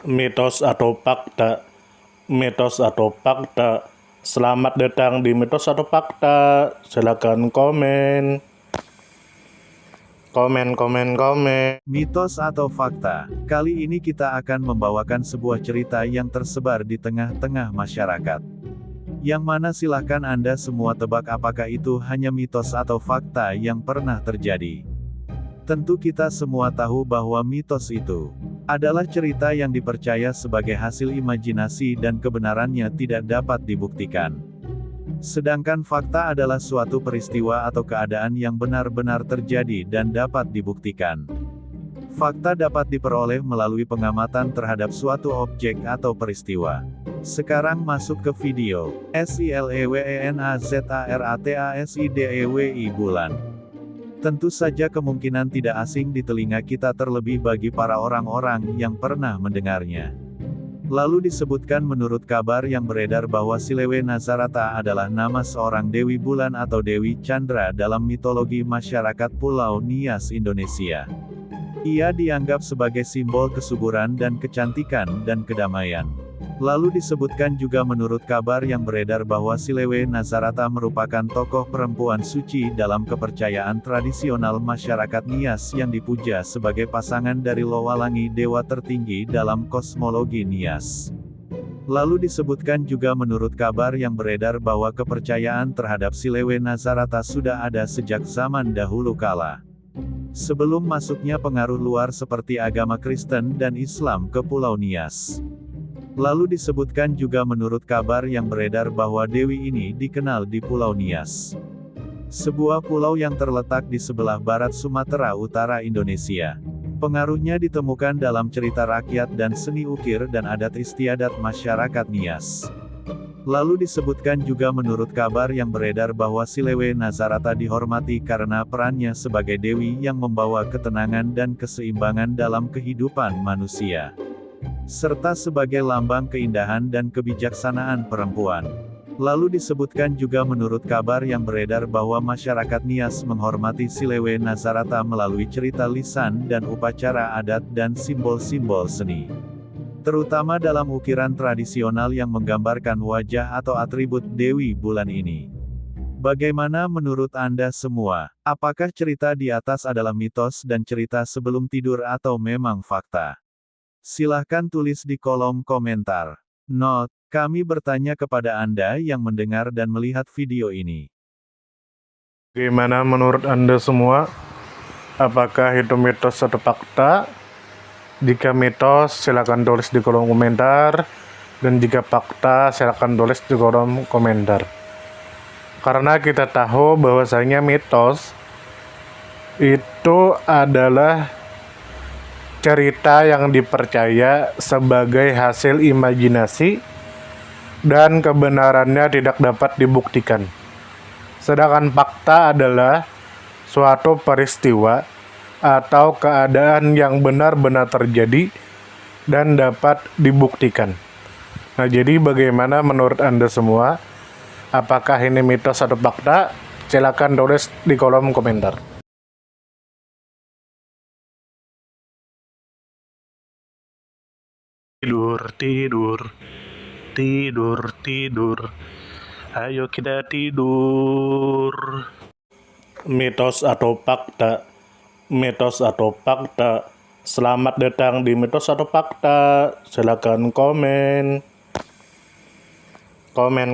Mitos atau fakta? Mitos atau fakta? Selamat datang di mitos atau fakta. Silakan komen. Komen. Mitos atau fakta? Kali ini kita akan membawakan sebuah cerita yang tersebar di tengah-tengah masyarakat. Yang mana silahkan Anda semua tebak apakah itu hanya mitos atau fakta yang pernah terjadi. Tentu kita semua tahu bahwa mitos itu adalah cerita yang dipercaya sebagai hasil imajinasi dan kebenarannya tidak dapat dibuktikan. Sedangkan fakta adalah suatu peristiwa atau keadaan yang benar-benar terjadi dan dapat dibuktikan. Fakta dapat diperoleh melalui pengamatan terhadap suatu objek atau peristiwa. Sekarang masuk ke video. SILEWENAZARATASIDEWI bulan. Tentu saja kemungkinan tidak asing di telinga kita terlebih bagi para orang-orang yang pernah mendengarnya. Lalu disebutkan menurut kabar yang beredar bahwa Silewe Nazarata adalah nama seorang Dewi Bulan atau Dewi Chandra dalam mitologi masyarakat Pulau Nias Indonesia. Ia dianggap sebagai simbol kesuburan dan kecantikan dan kedamaian. Lalu disebutkan juga menurut kabar yang beredar bahwa Silewe Nazarata merupakan tokoh perempuan suci dalam kepercayaan tradisional masyarakat Nias yang dipuja sebagai pasangan dari Lowalangi dewa tertinggi dalam kosmologi Nias. Lalu disebutkan juga menurut kabar yang beredar bahwa kepercayaan terhadap Silewe Nazarata sudah ada sejak zaman dahulu kala. Sebelum masuknya pengaruh luar seperti agama Kristen dan Islam ke Pulau Nias. Lalu disebutkan juga menurut kabar yang beredar bahwa Dewi ini dikenal di Pulau Nias. Sebuah pulau yang terletak di sebelah barat Sumatera Utara Indonesia. Pengaruhnya ditemukan dalam cerita rakyat dan seni ukir dan adat istiadat masyarakat Nias. Lalu disebutkan juga menurut kabar yang beredar bahwa Silewe Nazarata dihormati karena perannya sebagai dewi yang membawa ketenangan dan keseimbangan dalam kehidupan manusia. Serta sebagai lambang keindahan dan kebijaksanaan perempuan. Lalu disebutkan juga menurut kabar yang beredar bahwa masyarakat Nias menghormati Silewe Nazarata melalui cerita lisan dan upacara adat dan simbol-simbol seni. Terutama dalam ukiran tradisional yang menggambarkan wajah atau atribut Dewi Bulan ini. Bagaimana menurut Anda semua? Apakah cerita di atas adalah mitos dan cerita sebelum tidur atau memang fakta? Silahkan tulis di kolom komentar. Note, kami bertanya kepada Anda yang mendengar dan melihat video ini. Bagaimana menurut Anda semua? Apakah itu mitos atau fakta? Jika mitos, silakan tulis di kolom komentar. Dan jika fakta, silakan tulis di kolom komentar. Karena kita tahu bahwasanya mitos itu adalah cerita yang dipercaya sebagai hasil imajinasi dan kebenarannya tidak dapat dibuktikan. Sedangkan fakta adalah suatu peristiwa atau keadaan yang benar-benar terjadi dan dapat dibuktikan. Nah, jadi bagaimana menurut Anda semua? Apakah ini mitos atau fakta? Silakan tulis di kolom komentar. Tidur. Ayo kita tidur. Mitos atau fakta? Mitos atau fakta? Selamat datang di mitos atau fakta. Silakan komen. Komen.